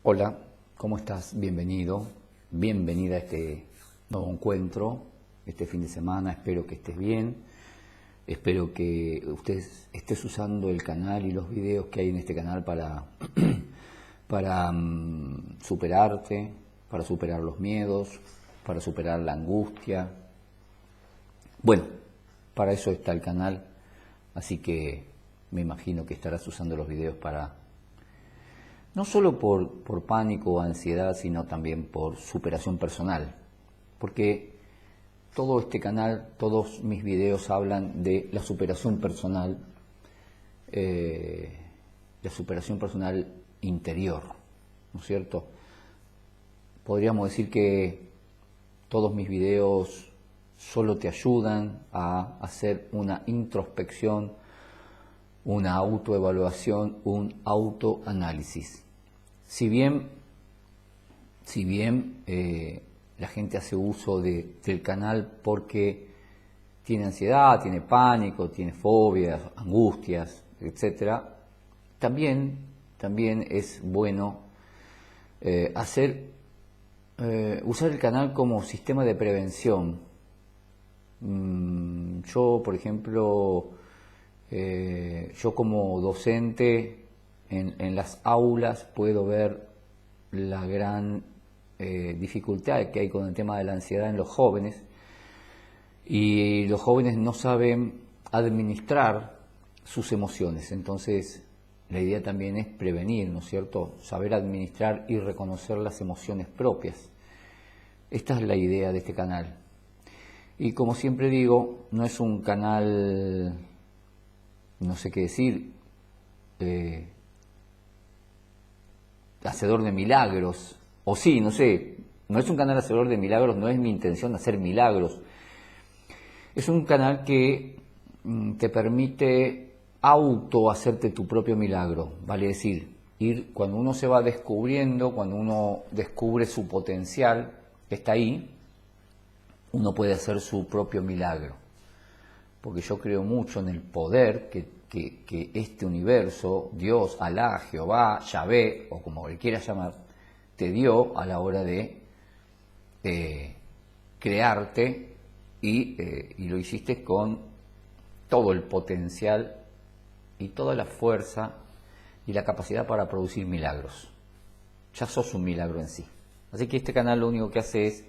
Hola, ¿cómo estás? Bienvenido, bienvenida a este nuevo encuentro, este fin de semana. Espero que estés bien, espero que estés usando el canal y los videos que hay en este canal para superarte, para superar los miedos, para superar la angustia. Bueno, para eso está el canal, así que me imagino que estarás usando los videos para no solo por pánico o ansiedad, sino también por superación personal. Porque todo este canal, todos mis videos hablan de la superación personal interior, ¿no es cierto? Podríamos decir que todos mis videos solo te ayudan a hacer una introspección, una autoevaluación, un autoanálisis. Si bien la gente hace uso del canal porque tiene ansiedad, tiene pánico, tiene fobias, angustias, etc., también es bueno usar el canal como sistema de prevención. Yo, por ejemplo, yo como docente en las aulas puedo ver la gran dificultad que hay con el tema de la ansiedad en los jóvenes, y los jóvenes no saben administrar sus emociones. Entonces la idea también es prevenir, ¿no es cierto? Saber administrar y reconocer las emociones propias. Esta es la idea de este canal. Y como siempre digo, no es un canal, no sé qué decir, hacedor de milagros, o sí, no sé, no es un canal hacedor de milagros, no es mi intención hacer milagros. Es un canal que te permite hacerte tu propio milagro, vale decir, cuando uno se va descubriendo, cuando uno descubre su potencial, que está ahí, uno puede hacer su propio milagro. Porque yo creo mucho en el poder que este universo, Dios, Alá, Jehová, Yahvé, o como le quieras llamar, te dio a la hora de crearte, y lo hiciste con todo el potencial y toda la fuerza y la capacidad para producir milagros. Ya sos un milagro en sí. Así que este canal lo único que hace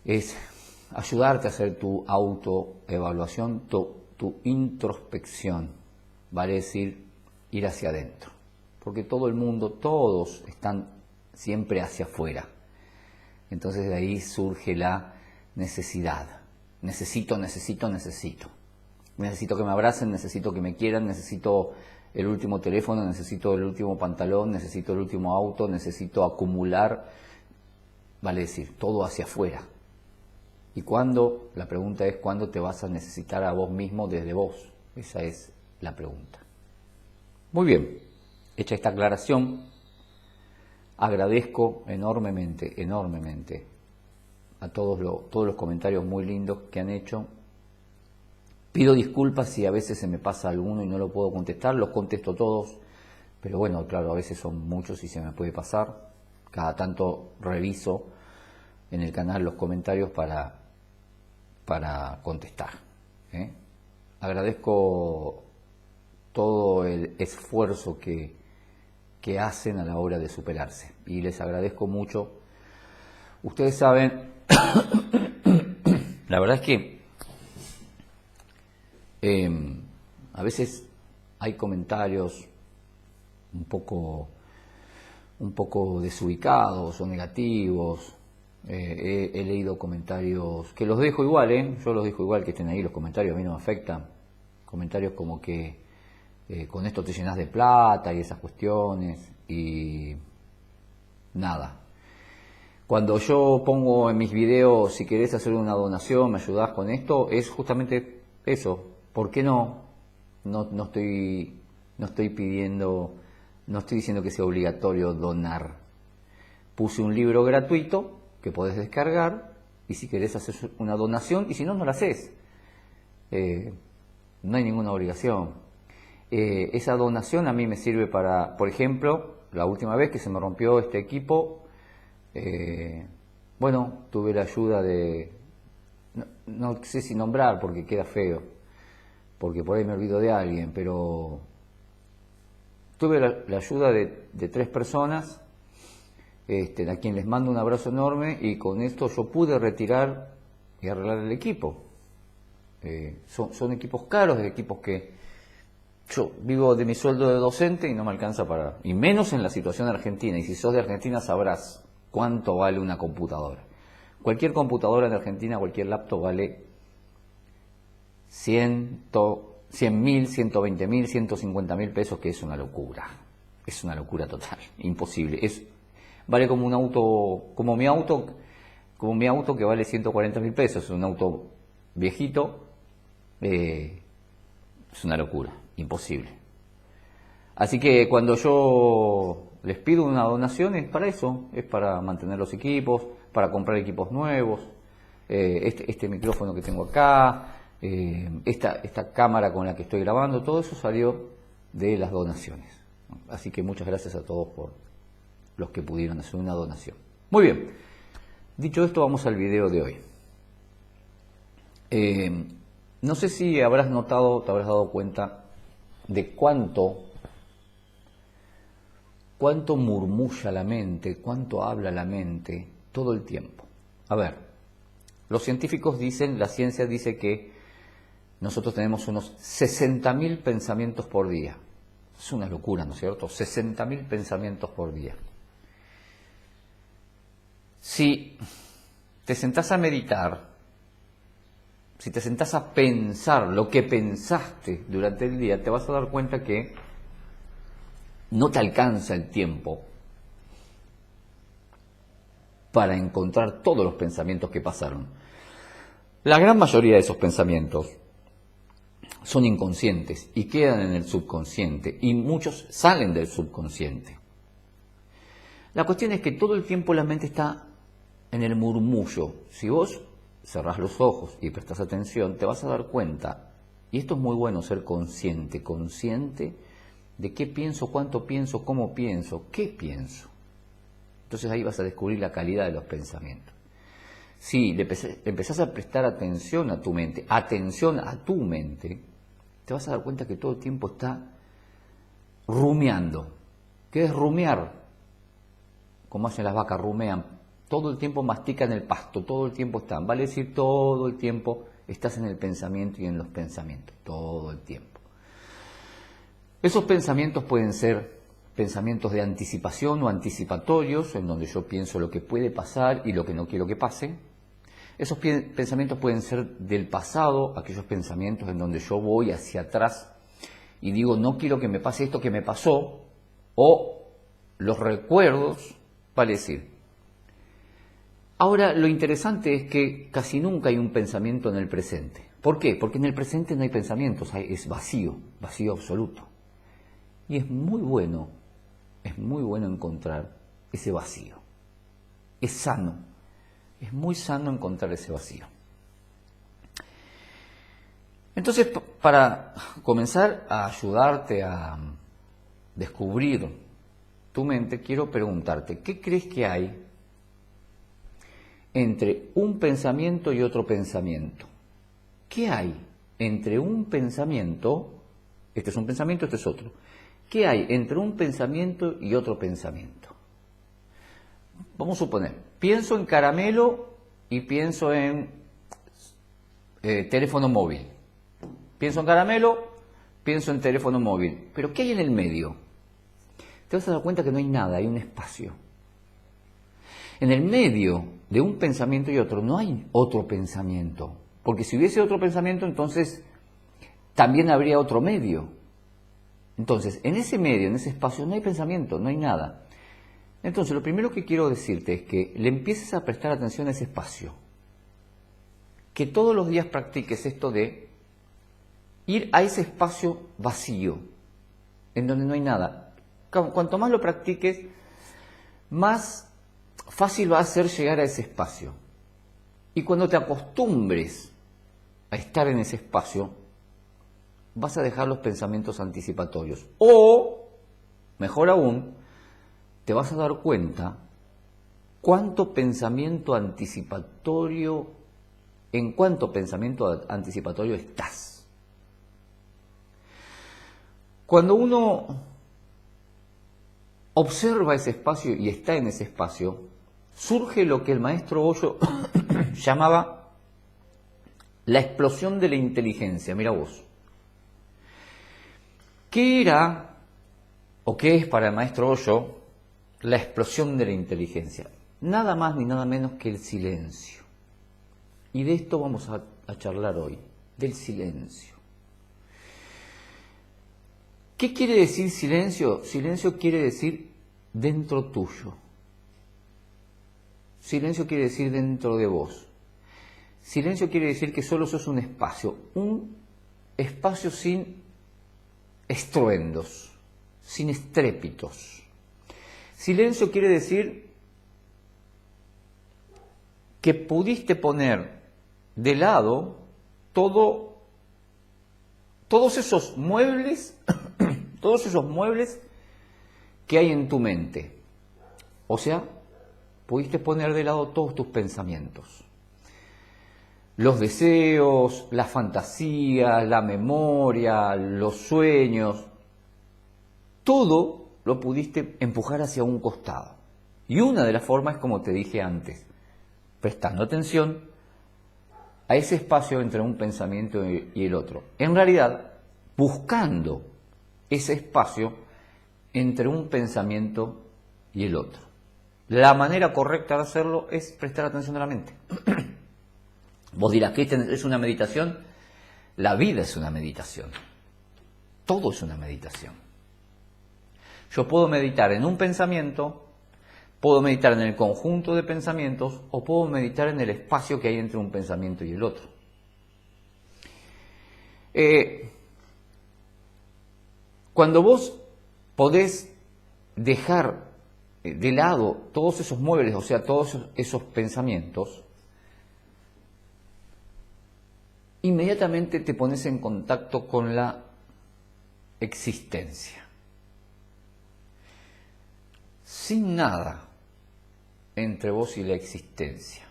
es ayudarte a hacer tu autoevaluación, tu introspección, vale decir, ir hacia adentro. Porque todo el mundo, todos están siempre hacia afuera. Entonces de ahí surge la necesidad. Necesito. Necesito que me abracen, necesito que me quieran, necesito el último teléfono, necesito el último pantalón, necesito el último auto, necesito acumular, vale decir, todo hacia afuera. ¿Y cuándo? La pregunta es, ¿cuándo te vas a necesitar a vos mismo desde vos? Esa es la pregunta. Muy bien, hecha esta aclaración, agradezco enormemente a todos los comentarios muy lindos que han hecho. Pido disculpas si a veces se me pasa alguno y no lo puedo contestar, los contesto todos, pero bueno, claro, a veces son muchos y se me puede pasar. Cada tanto reviso en el canal los comentarios para contestar. Agradezco todo el esfuerzo que hacen a la hora de superarse, y les agradezco mucho. Ustedes saben, la verdad es que a veces hay comentarios un poco desubicados o negativos. He leído comentarios que los dejo igual, yo los dejo igual, que estén ahí los comentarios, a mí no me afectan. Comentarios como que con esto te llenas de plata y esas cuestiones, y nada. Cuando yo pongo en mis videos, si querés hacer una donación, me ayudás con esto, es justamente eso. ¿Por qué no? No estoy pidiendo, no estoy diciendo que sea obligatorio donar. Puse un libro gratuito que podés descargar, y si querés hacer una donación, y si no, no la haces. No hay ninguna obligación. Esa donación a mí me sirve para, por ejemplo, la última vez que se me rompió este equipo, bueno, tuve la ayuda de, no sé si nombrar porque queda feo, porque por ahí me olvido de alguien, pero tuve la ayuda de 3 personas, a quien les mando un abrazo enorme, y con esto yo pude retirar y arreglar el equipo. Son equipos caros, equipos que yo vivo de mi sueldo de docente y no me alcanza para, y menos en la situación argentina, y si sos de Argentina sabrás cuánto vale una computadora. Cualquier computadora en Argentina, cualquier laptop vale 100.000, 120.000, 150.000 pesos, que es una locura total, imposible. Vale como un auto, como mi auto que vale 140.000 pesos, es un auto viejito, es una locura, imposible. Así que cuando yo les pido una donación es para eso, es para mantener los equipos, para comprar equipos nuevos, este micrófono que tengo acá, esta cámara con la que estoy grabando, todo eso salió de las donaciones. Así que muchas gracias a todos por los que pudieron hacer una donación. Muy bien, dicho esto, vamos al video de hoy. No sé si habrás notado, te habrás dado cuenta de cuánto murmulla la mente, cuánto habla la mente todo el tiempo. A ver, los científicos dicen, la ciencia dice que nosotros tenemos unos 60.000 pensamientos por día. Es una locura, ¿no es cierto? 60.000 pensamientos por día. Si te sentás a meditar, si te sentás a pensar lo que pensaste durante el día, te vas a dar cuenta que no te alcanza el tiempo para encontrar todos los pensamientos que pasaron. La gran mayoría de esos pensamientos son inconscientes y quedan en el subconsciente, y muchos salen del subconsciente. La cuestión es que todo el tiempo la mente está en el murmullo. Si vos cerrás los ojos y prestás atención, te vas a dar cuenta, y esto es muy bueno, ser consciente de qué pienso, cuánto pienso, cómo pienso, qué pienso. Entonces ahí vas a descubrir la calidad de los pensamientos. Si le empezás a prestar atención a tu mente, te vas a dar cuenta que todo el tiempo está rumiando. ¿Qué es rumiar? Como hacen las vacas, rumean. Todo el tiempo mastican el pasto, todo el tiempo están. Vale decir, todo el tiempo estás en el pensamiento y en los pensamientos, todo el tiempo. Esos pensamientos pueden ser pensamientos de anticipación o anticipatorios, en donde yo pienso lo que puede pasar y lo que no quiero que pase. Esos pensamientos pueden ser del pasado, aquellos pensamientos en donde yo voy hacia atrás y digo, no quiero que me pase esto que me pasó, o los recuerdos, vale decir. Ahora, lo interesante es que casi nunca hay un pensamiento en el presente. ¿Por qué? Porque en el presente no hay pensamientos, es vacío absoluto. Y es muy bueno encontrar ese vacío. Es sano, es muy sano encontrar ese vacío. Entonces, para comenzar a ayudarte a descubrir tu mente, quiero preguntarte, ¿qué crees que hay entre un pensamiento y otro pensamiento? ¿Qué hay entre un pensamiento, este es un pensamiento, este es otro? ¿Qué hay entre un pensamiento y otro pensamiento? Vamos a suponer, pienso en caramelo y pienso en teléfono móvil. Pienso en caramelo, pienso en teléfono móvil. Pero ¿qué hay en el medio? Te vas a dar cuenta que no hay nada, hay un espacio. En el medio de un pensamiento y otro no hay otro pensamiento. Porque si hubiese otro pensamiento, entonces también habría otro medio. Entonces, en ese medio, en ese espacio, no hay pensamiento, no hay nada. Entonces, lo primero que quiero decirte es que le empieces a prestar atención a ese espacio. Que todos los días practiques esto de ir a ese espacio vacío, en donde no hay nada. Cuanto más lo practiques, más fácil va a ser llegar a ese espacio. Y cuando te acostumbres a estar en ese espacio, vas a dejar los pensamientos anticipatorios. O, mejor aún, te vas a dar cuenta cuánto pensamiento anticipatorio, en cuánto pensamiento anticipatorio estás. Cuando uno observa ese espacio y está en ese espacio, surge lo que el maestro Hoyo llamaba la explosión de la inteligencia. Mira vos. ¿Qué era o qué es para el maestro Hoyo la explosión de la inteligencia? Nada más ni nada menos que el silencio. Y de esto vamos a charlar hoy, del silencio. ¿Qué quiere decir silencio? Silencio quiere decir dentro tuyo. Silencio quiere decir dentro de vos. Silencio quiere decir que solo sos un espacio sin estruendos, sin estrépitos. Silencio quiere decir que pudiste poner de lado todos esos muebles, todos esos muebles que hay en tu mente. O sea, pudiste poner de lado todos tus pensamientos. Los deseos, la fantasía, la memoria, los sueños, todo lo pudiste empujar hacia un costado. Y una de las formas es como te dije antes, prestando atención a ese espacio entre un pensamiento y el otro. En realidad, buscando ese espacio entre un pensamiento y el otro. La manera correcta de hacerlo es prestar atención a la mente. Vos dirás, ¿qué es una meditación? La vida es una meditación. Todo es una meditación. Yo puedo meditar en un pensamiento, puedo meditar en el conjunto de pensamientos o puedo meditar en el espacio que hay entre un pensamiento y el otro. Cuando vos podés dejar de lado todos esos muebles, o sea, todos esos pensamientos, inmediatamente te pones en contacto con la existencia. Sin nada entre vos y la existencia.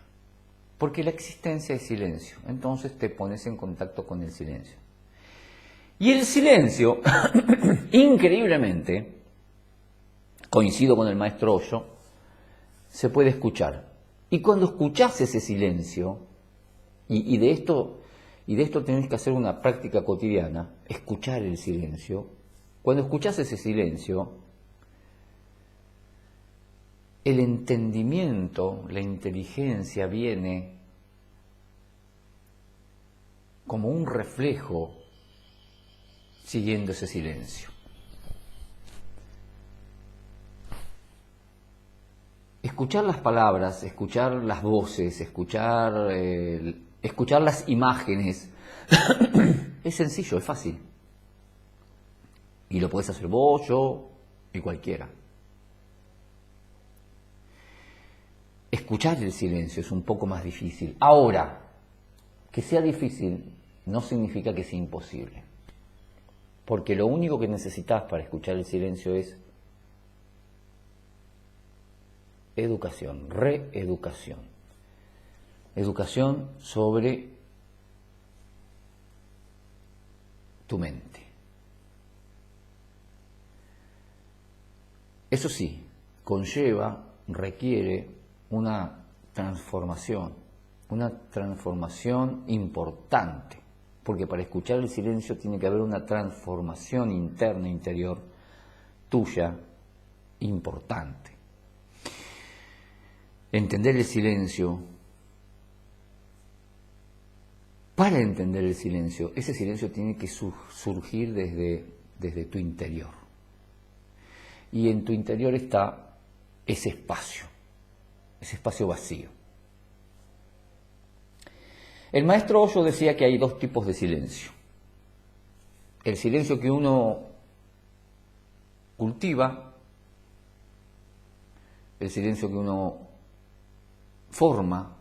Porque la existencia es silencio. Entonces te pones en contacto con el silencio. Y el silencio, increíblemente, coincido con el maestro Hoyo, se puede escuchar. Y cuando escuchás ese silencio, y de esto tenés que hacer una práctica cotidiana, escuchar el silencio. Cuando escuchás ese silencio, el entendimiento, la inteligencia viene como un reflejo siguiendo ese silencio. Escuchar las palabras, escuchar las voces, escuchar las imágenes, es sencillo, es fácil. Y lo podés hacer vos, yo y cualquiera. Escuchar el silencio es un poco más difícil. Ahora, que sea difícil no significa que sea imposible. Porque lo único que necesitas para escuchar el silencio es educación, reeducación. Educación sobre tu mente. Eso sí, requiere una transformación importante, porque para escuchar el silencio tiene que haber una transformación interna, interior, tuya, importante. Entender el silencio, para entender el silencio, ese silencio tiene que surgir desde tu interior. Y en tu interior está ese espacio vacío. El maestro Hoyo decía que hay dos tipos de silencio. El silencio que uno cultiva, el silencio que uno forma,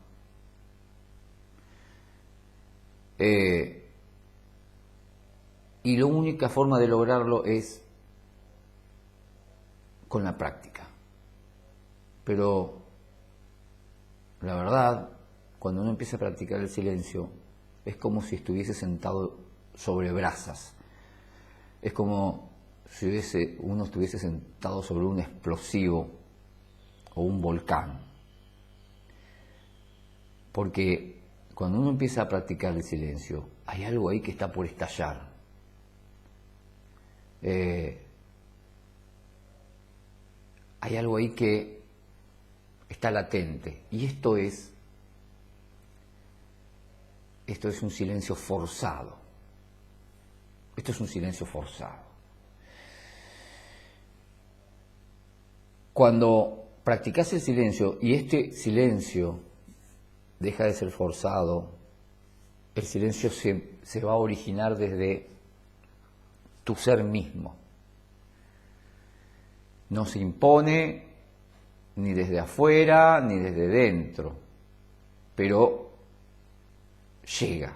y la única forma de lograrlo es con la práctica. Pero la verdad, cuando uno empieza a practicar el silencio, es como si estuviese sentado sobre brasas. Es como si uno estuviese sentado sobre un explosivo o un volcán. Porque cuando uno empieza a practicar el silencio, hay algo ahí que está por estallar. Hay algo ahí que está latente. Y esto es un silencio forzado. Esto es un silencio forzado. Cuando practicas el silencio y este silencio deja de ser forzado, el silencio se va a originar desde tu ser mismo. No se impone ni desde afuera ni desde dentro, pero llega,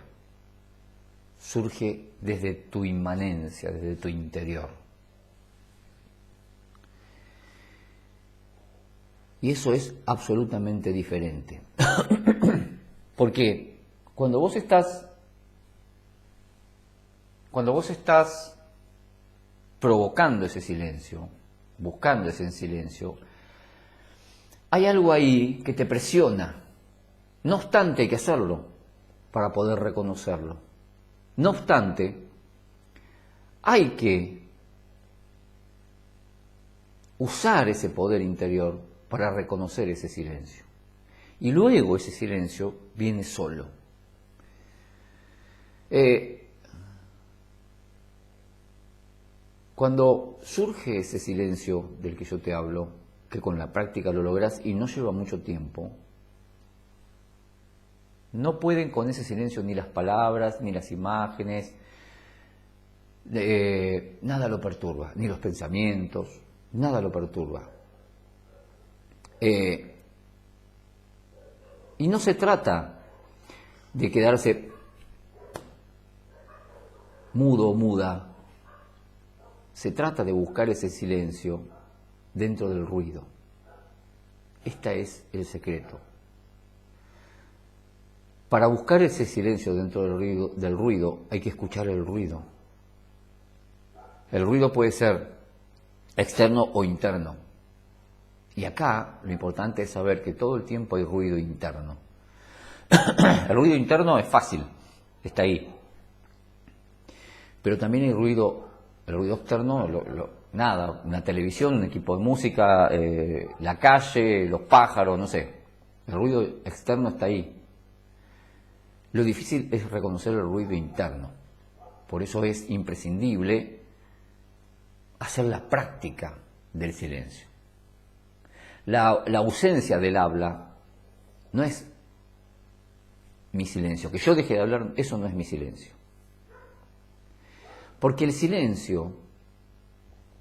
surge desde tu inmanencia, desde tu interior. Y eso es absolutamente diferente. Porque cuando vos estás provocando ese silencio, buscando ese silencio, hay algo ahí que te presiona. No obstante, hay que hacerlo para poder reconocerlo. No obstante, hay que usar ese poder interior para reconocer ese silencio. Y luego ese silencio viene solo. Cuando surge ese silencio del que yo te hablo, que con la práctica lo lográs y no lleva mucho tiempo, no pueden con ese silencio ni las palabras, ni las imágenes, nada lo perturba, ni los pensamientos, nada lo perturba. Y no se trata de quedarse mudo o muda, se trata de buscar ese silencio dentro del ruido. Este es el secreto. Para buscar ese silencio dentro del ruido hay que escuchar el ruido. El ruido puede ser externo o interno. Y acá lo importante es saber que todo el tiempo hay ruido interno. El ruido interno es fácil, está ahí. Pero también hay el ruido externo, nada, una televisión, un equipo de música, la calle, los pájaros, no sé. El ruido externo está ahí. Lo difícil es reconocer el ruido interno. Por eso es imprescindible hacer la práctica del silencio. La ausencia del habla no es mi silencio. Que yo deje de hablar, eso no es mi silencio. Porque el silencio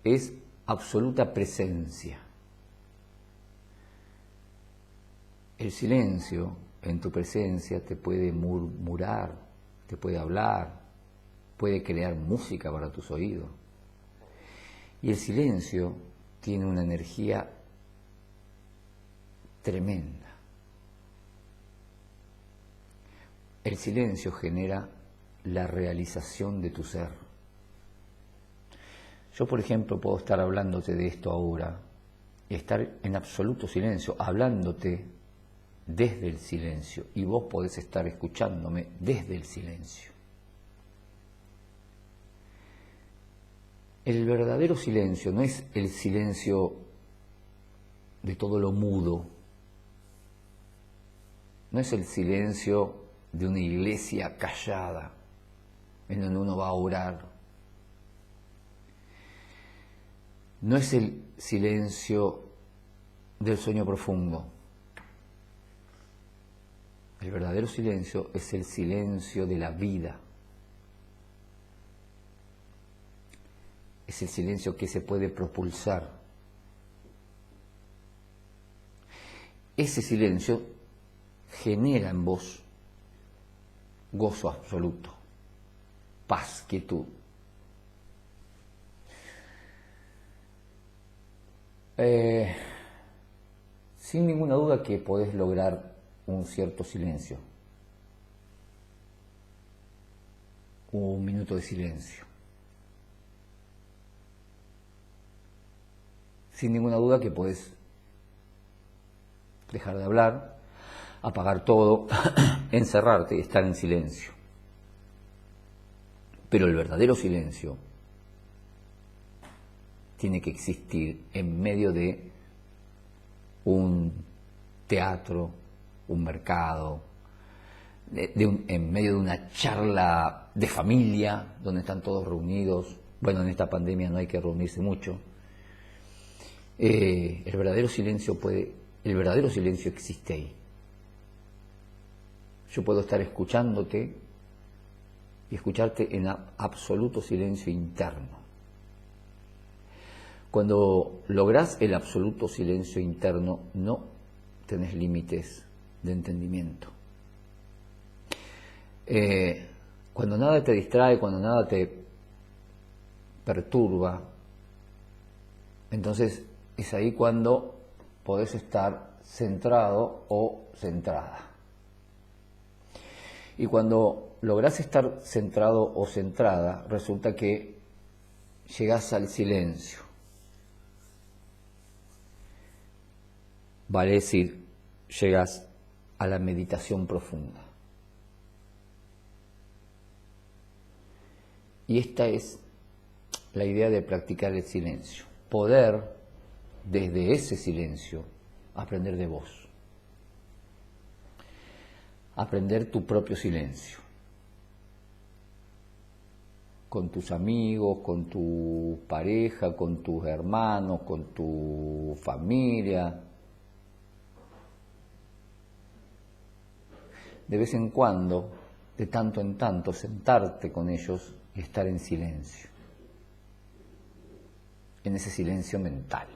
es absoluta presencia. El silencio en tu presencia te puede murmurar, te puede hablar, puede crear música para tus oídos. Y el silencio tiene una energía tremenda. El silencio genera la realización de tu ser. Yo, por ejemplo, puedo estar hablándote de esto ahora y estar en absoluto silencio, hablándote desde el silencio, y vos podés estar escuchándome desde el silencio. El verdadero silencio no es el silencio de todo lo mudo, no es el silencio de una iglesia callada en donde uno va a orar, no es el silencio del sueño profundo. El verdadero silencio es el silencio de la vida. Es el silencio que se puede propulsar. Ese silencio genera en vos gozo absoluto, paz, quietud. sin ninguna duda que podés lograr un cierto silencio. Un minuto de silencio. Sin ninguna duda que podés dejar de hablar, apagar todo, encerrarte y estar en silencio. Pero el verdadero silencio tiene que existir en medio de un teatro, un mercado, en medio de una charla de familia, donde están todos reunidos. Bueno, en esta pandemia no hay que reunirse mucho. El verdadero silencio existe ahí. Yo puedo estar escuchándote y escucharte en absoluto silencio interno. Cuando lográs el absoluto silencio interno, no tenés límites de entendimiento. Cuando nada te distrae, cuando nada te perturba, entonces es ahí cuando podés estar centrado o centrada. Y cuando lográs estar centrado o centrada, resulta que llegás al silencio. Vale decir, llegas a la meditación profunda. Y esta es la idea de practicar el silencio. Poder, desde ese silencio, aprender de vos. Aprender tu propio silencio. Con tus amigos, con tu pareja, con tus hermanos, con tu familia. De vez en cuando, de tanto en tanto, sentarte con ellos y estar en silencio. En ese silencio mental.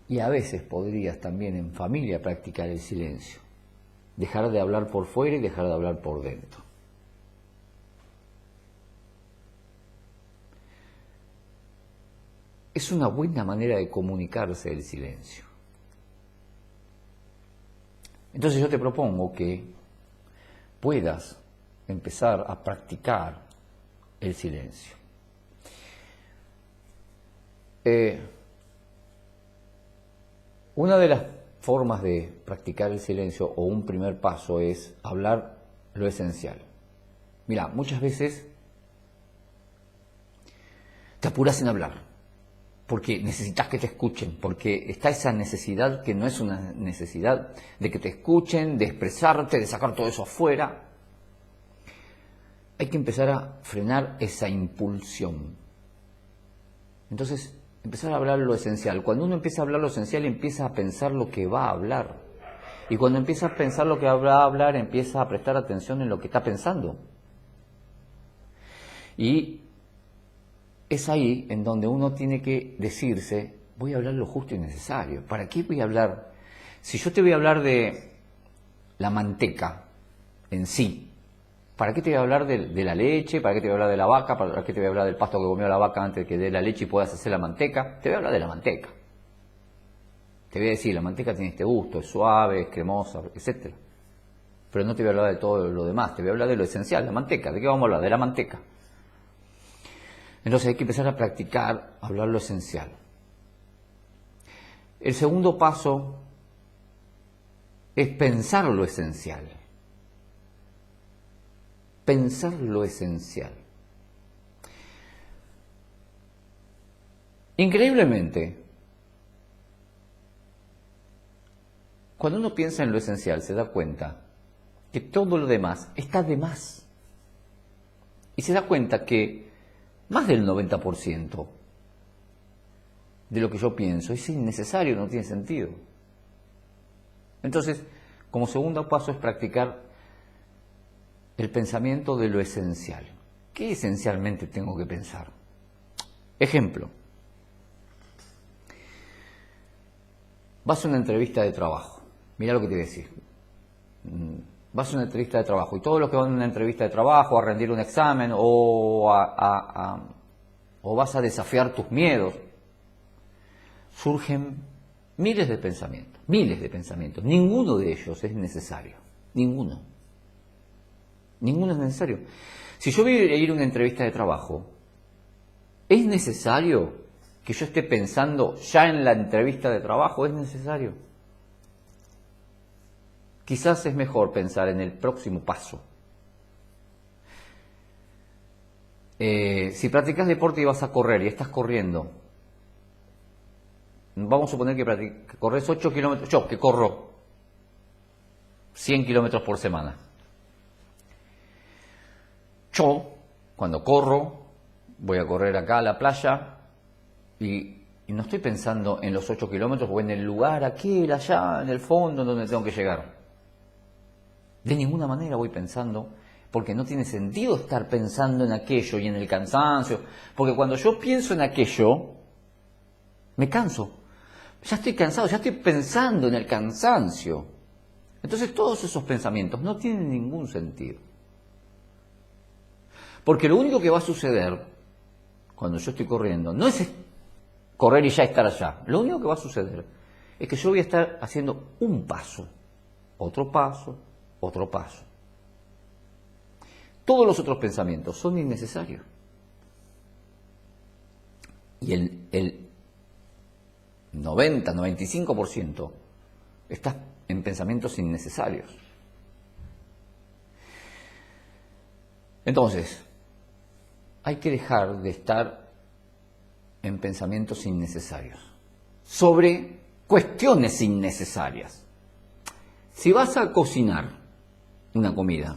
Y a veces podrías también en familia practicar el silencio. Dejar de hablar por fuera y dejar de hablar por dentro. Es una buena manera de comunicarse el silencio. Entonces yo te propongo que puedas empezar a practicar el silencio. Una de las formas de practicar el silencio, o un primer paso, es hablar lo esencial. Mira, muchas veces te apuras en hablar, porque necesitas que te escuchen, porque está esa necesidad que no es una necesidad de que te escuchen, de expresarte, de sacar todo eso afuera. Hay que empezar a frenar esa impulsión. Entonces, empezar a hablar lo esencial. Cuando uno empieza a hablar lo esencial, empieza a pensar lo que va a hablar. Y cuando empieza a pensar lo que va a hablar, empieza a prestar atención en lo que está pensando. Y es ahí en donde uno tiene que decirse, voy a hablar lo justo y necesario. ¿Para qué voy a hablar? Si yo te voy a hablar de la manteca en sí, ¿para qué te voy a hablar de la leche? ¿Para qué te voy a hablar de la vaca? ¿Para qué te voy a hablar del pasto que comió la vaca antes de que dé la leche y puedas hacer la manteca? Te voy a hablar de la manteca. Te voy a decir, la manteca tiene este gusto, es suave, es cremosa, etc. Pero no te voy a hablar de todo lo demás, te voy a hablar de lo esencial, la manteca. ¿De qué vamos a hablar? De la manteca. Entonces hay que empezar a practicar, a hablar lo esencial. El segundo paso es pensar lo esencial. Pensar lo esencial. Increíblemente, cuando uno piensa en lo esencial, se da cuenta que todo lo demás está de más. Y se da cuenta que más del 90% de lo que yo pienso es innecesario, no tiene sentido. Entonces, como segundo paso es practicar el pensamiento de lo esencial. ¿Qué esencialmente tengo que pensar? Ejemplo. Vas a una entrevista de trabajo. Mira lo que te voy a decir. Vas a una entrevista de trabajo y todos los que van a una entrevista de trabajo, a rendir un examen o a o vas a desafiar tus miedos, surgen miles de pensamientos, miles de pensamientos. Ninguno de ellos es necesario, ninguno. Ninguno es necesario. Si yo voy a ir a una entrevista de trabajo, ¿es necesario que yo esté pensando ya en la entrevista de trabajo? ¿Es necesario? Quizás es mejor pensar en el próximo paso. Si practicas deporte y vas a correr y estás corriendo, vamos a suponer que corres 8 kilómetros, yo que corro 100 kilómetros por semana. Yo, cuando corro, voy a correr acá a la playa y no estoy pensando en los 8 kilómetros o en el lugar aquel allá en el fondo donde tengo que llegar. De ninguna manera voy pensando, porque no tiene sentido estar pensando en aquello y en el cansancio, porque cuando yo pienso en aquello, me canso. Ya estoy cansado, ya estoy pensando en el cansancio. Entonces todos esos pensamientos no tienen ningún sentido. Porque lo único que va a suceder cuando yo estoy corriendo no es correr y ya estar allá. Lo único que va a suceder es que yo voy a estar haciendo un paso, otro paso, otro paso. Todos los otros pensamientos son innecesarios. Y el 90-95% está en pensamientos innecesarios. Entonces, hay que dejar de estar en pensamientos innecesarios sobre cuestiones innecesarias. Si vas a cocinar una comida,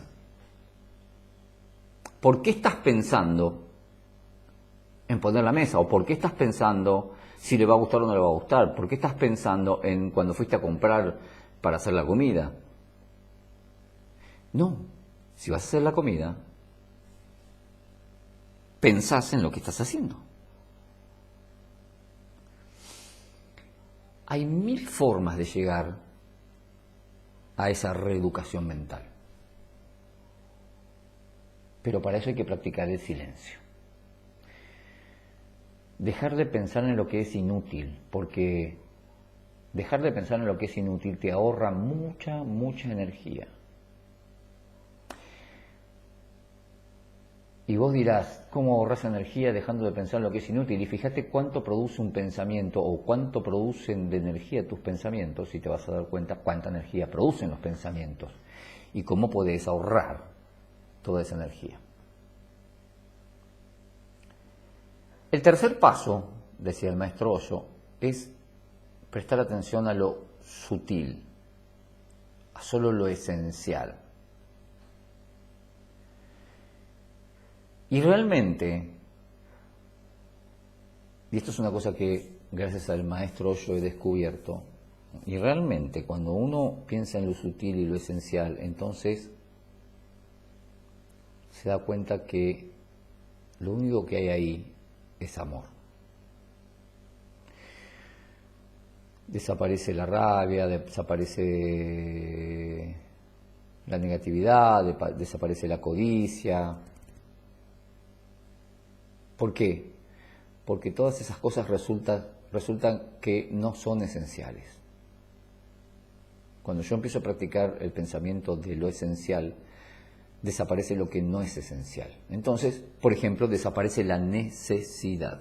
¿por qué estás pensando en poner la mesa? ¿O por qué estás pensando si le va a gustar o no le va a gustar? ¿Por qué estás pensando en cuando fuiste a comprar para hacer la comida? No, si vas a hacer la comida, pensás en lo que estás haciendo. Hay 1000 formas de llegar a esa reeducación mental. Pero para eso hay que practicar el silencio. Dejar de pensar en lo que es inútil, porque dejar de pensar en lo que es inútil te ahorra mucha energía. Y vos dirás, ¿cómo ahorras energía dejando de pensar en lo que es inútil? Y fíjate cuánto produce un pensamiento o cuánto producen de energía tus pensamientos y te vas a dar cuenta cuánta energía producen los pensamientos y cómo podés ahorrar toda esa energía. El tercer paso, decía el maestro Osho, es prestar atención a lo sutil, a solo lo esencial. Y realmente, y esto es una cosa que gracias al maestro Osho he descubierto, y realmente cuando uno piensa en lo sutil y lo esencial, entonces se da cuenta que lo único que hay ahí es amor. Desaparece la rabia, desaparece la negatividad, desaparece la codicia. ¿Por qué? Porque todas esas cosas resultan que no son esenciales. Cuando yo empiezo a practicar el pensamiento de lo esencial, desaparece lo que no es esencial. Entonces, por ejemplo, desaparece la necesidad.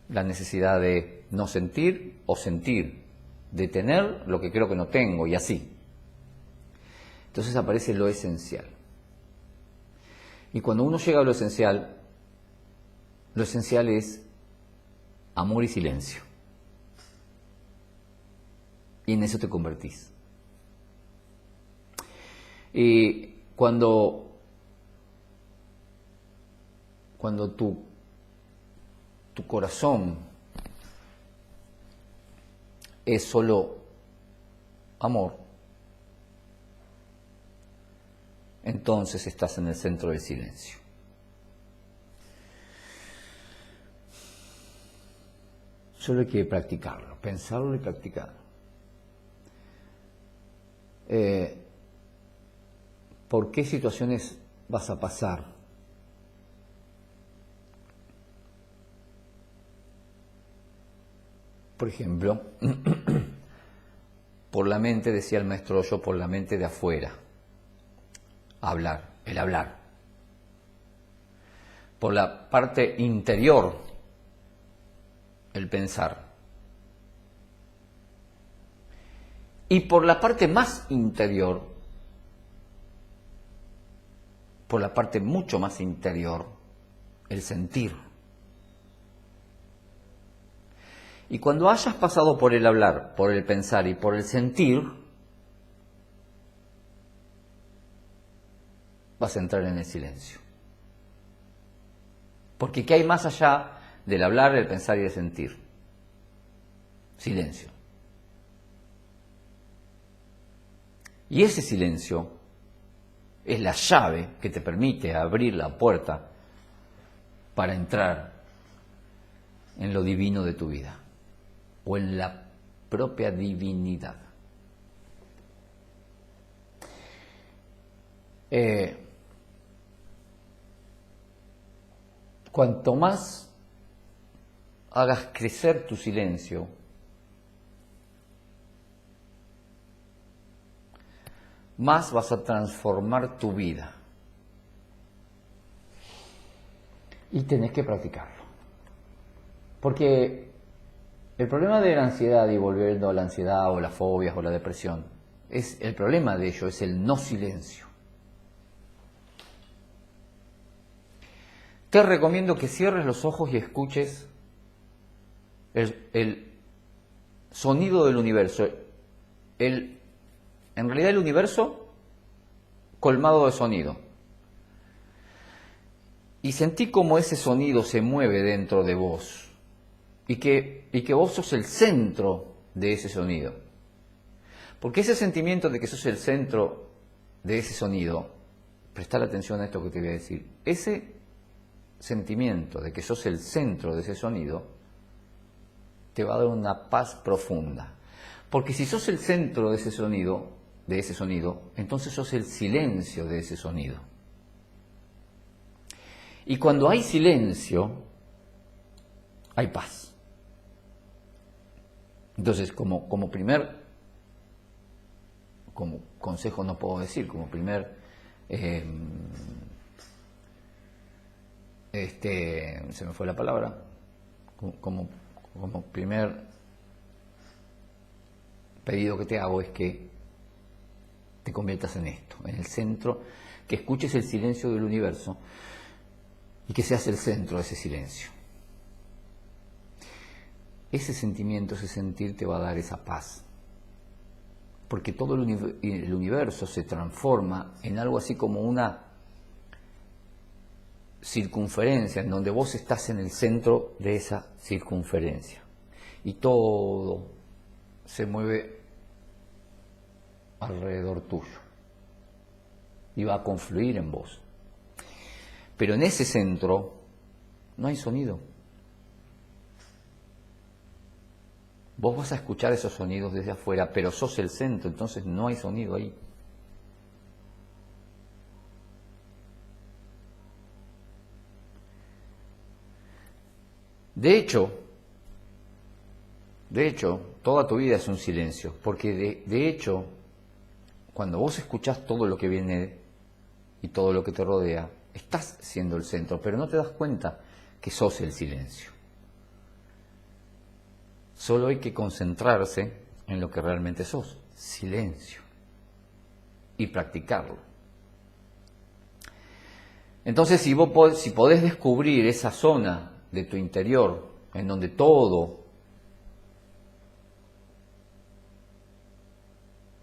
La necesidad de no sentir o sentir, de tener lo que creo que no tengo y así. Entonces aparece lo esencial. Y cuando uno llega a lo esencial es amor y silencio. Y en eso te convertís. Y cuando tu corazón es solo amor, entonces estás en el centro del silencio. Solo hay que practicarlo, pensarlo y practicarlo. ¿Por qué situaciones vas a pasar Por ejemplo, por la mente, decía el maestro Osho, por la mente de afuera, hablar, el hablar. Por la parte interior, el pensar. Y por la parte más interior, por la parte mucho más interior, el sentir. Y cuando hayas pasado por el hablar, por el pensar y por el sentir, vas a entrar en el silencio. Porque ¿qué hay más allá del hablar, el pensar y el sentir? Silencio. Y ese silencio es la llave que te permite abrir la puerta para entrar en lo divino de tu vida o en la propia divinidad. Cuanto más hagas crecer tu silencio, más vas a transformar tu vida. Y tenés que practicarlo. Porque el problema de la ansiedad, y volviendo a la ansiedad o las fobias o la depresión, el problema de ello es el no silencio. Te recomiendo que cierres los ojos y escuches el sonido del universo. En realidad el universo colmado de sonido. Y sentí cómo ese sonido se mueve dentro de vos. Y que vos sos el centro de ese sonido. Porque ese sentimiento de que sos el centro de ese sonido, prestá atención a esto que te voy a decir, ese sentimiento de que sos el centro de ese sonido, te va a dar una paz profunda. Porque si sos el centro de ese sonido, entonces sos el silencio de ese sonido. Y cuando hay silencio, hay paz. Entonces, como consejo no puedo decir, como primer se me fue la palabra, como primer pedido que te hago es que te conviertas en esto, en el centro, que escuches el silencio del universo y que seas el centro de ese silencio. Ese sentimiento, ese sentir te va a dar esa paz. Porque todo el universo se transforma en algo así como una circunferencia, en donde vos estás en el centro de esa circunferencia. Y todo se mueve alrededor tuyo. Y va a confluir en vos. Pero en ese centro no hay sonido. Vos vas a escuchar esos sonidos desde afuera, pero sos el centro, entonces no hay sonido ahí. De hecho, toda tu vida es un silencio, porque de hecho, cuando vos escuchás todo lo que viene y todo lo que te rodea, estás siendo el centro, pero no te das cuenta que sos el silencio. Solo hay que concentrarse en lo que realmente sos, silencio, y practicarlo. Entonces, si podés descubrir esa zona de tu interior en donde todo,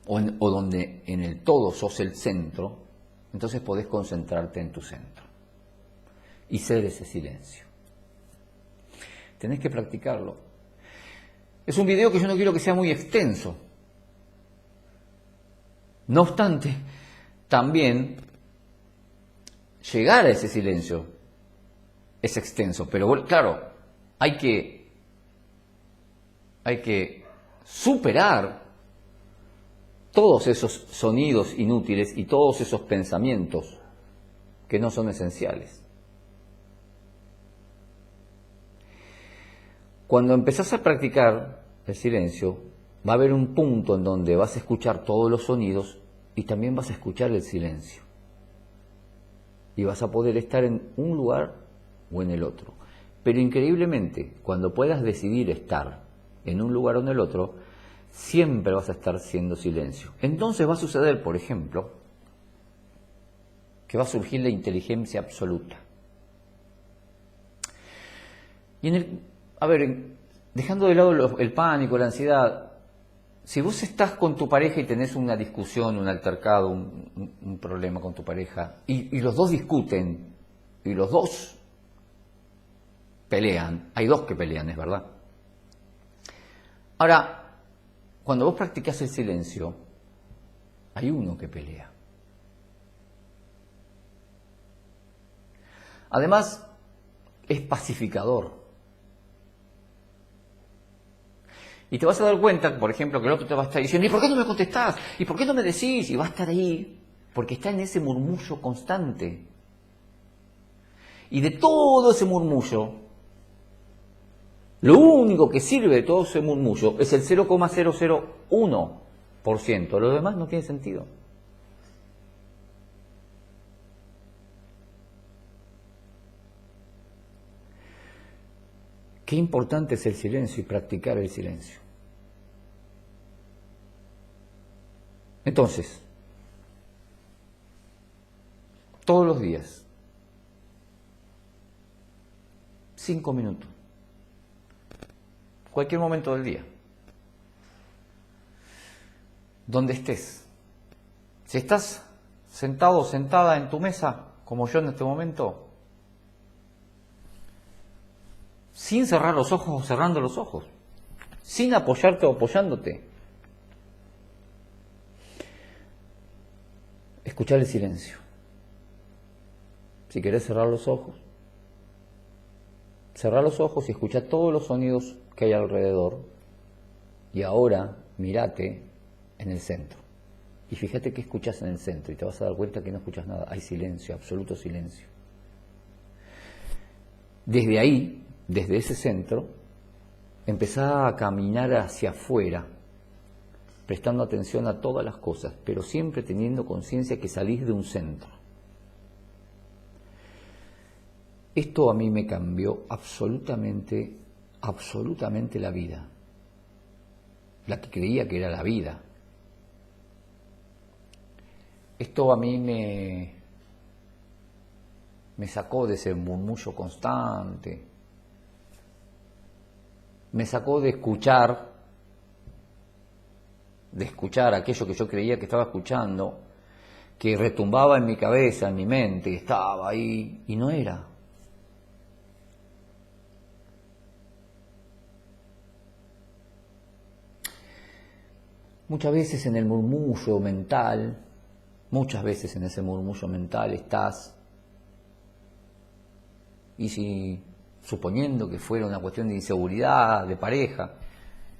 o donde en el todo sos el centro, entonces podés concentrarte en tu centro y ser ese silencio. Tenés que practicarlo. Es un video que yo no quiero que sea muy extenso. No obstante, también llegar a ese silencio es extenso, pero claro, hay que superar todos esos sonidos inútiles y todos esos pensamientos que no son esenciales. Cuando empezás a practicar, el silencio, va a haber un punto en donde vas a escuchar todos los sonidos y también vas a escuchar el silencio. Y vas a poder estar en un lugar o en el otro. Pero increíblemente, cuando puedas decidir estar en un lugar o en el otro, siempre vas a estar siendo silencio. Entonces va a suceder, por ejemplo, que va a surgir la inteligencia absoluta. Y dejando de lado el pánico, la ansiedad, si vos estás con tu pareja y tenés una discusión, un altercado, un problema con tu pareja, y los dos discuten, y los dos pelean, hay dos que pelean, es verdad. Ahora, cuando vos practicás el silencio, hay uno que pelea. Además, es pacificador. Y te vas a dar cuenta, por ejemplo, que el otro te va a estar diciendo, ¿y por qué no me contestás? ¿Y por qué no me decís? Y va a estar ahí, porque está en ese murmullo constante. Y de todo ese murmullo, lo único que sirve de todo ese murmullo es el 0,001%. Lo demás no tiene sentido. Qué importante es el silencio y practicar el silencio. Entonces, todos los días, 5 minutos, cualquier momento del día, donde estés. Si estás sentado o sentada en tu mesa, como yo en este momento, sin cerrar los ojos o cerrando los ojos, sin apoyarte o apoyándote, escuchar el silencio. Si querés cerrar los ojos y escucha todos los sonidos que hay alrededor. Y ahora mírate en el centro. Y fíjate qué escuchas en el centro y te vas a dar cuenta que no escuchas nada. Hay silencio, absoluto silencio. Desde ahí, desde ese centro, empezá a caminar hacia afuera, prestando atención a todas las cosas, pero siempre teniendo conciencia que salís de un centro. Esto a mí me cambió absolutamente la vida, la que creía que era la vida. Esto a mí me sacó de ese murmullo constante, me sacó de escuchar aquello que yo creía que estaba escuchando, que retumbaba en mi cabeza, en mi mente, estaba ahí y no era. Muchas veces en ese murmullo mental estás, y si suponiendo que fuera una cuestión de inseguridad, de pareja,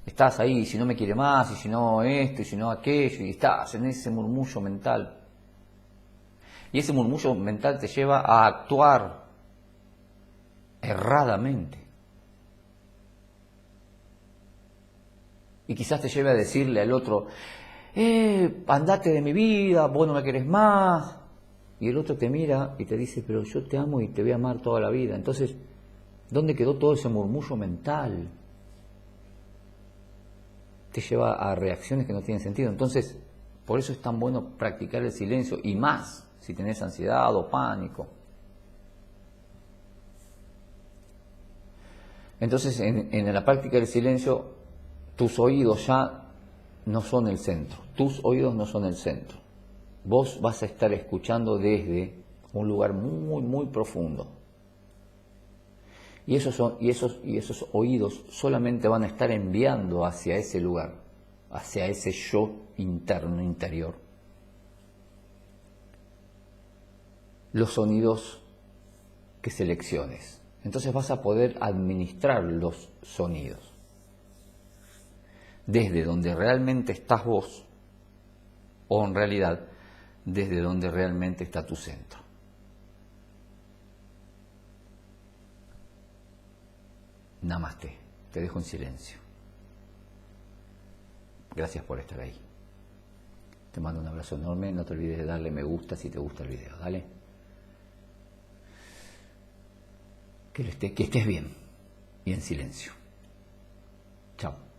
estás ahí, y si no me quiere más, y si no esto, y si no aquello, y estás en ese murmullo mental. Y ese murmullo mental te lleva a actuar erradamente. Y quizás te lleve a decirle al otro, andate de mi vida, vos no me querés más. Y el otro te mira y te dice, pero yo te amo y te voy a amar toda la vida. Entonces, ¿dónde quedó todo ese murmullo mental? Te lleva a reacciones que no tienen sentido. Entonces, por eso es tan bueno practicar el silencio, y más si tenés ansiedad o pánico. Entonces, en la práctica del silencio, tus oídos ya no son el centro. Tus oídos no son el centro. Vos vas a estar escuchando desde un lugar muy, muy profundo. Y esos oídos solamente van a estar enviando hacia ese lugar, hacia ese yo interno, interior, los sonidos que selecciones. Entonces vas a poder administrar los sonidos desde donde realmente estás vos, o en realidad desde donde realmente está tu centro. Namaste. Te dejo en silencio. Gracias por estar ahí. Te mando un abrazo enorme. No te olvides de darle me gusta si te gusta el video. Dale. Que estés bien y en silencio. Chao.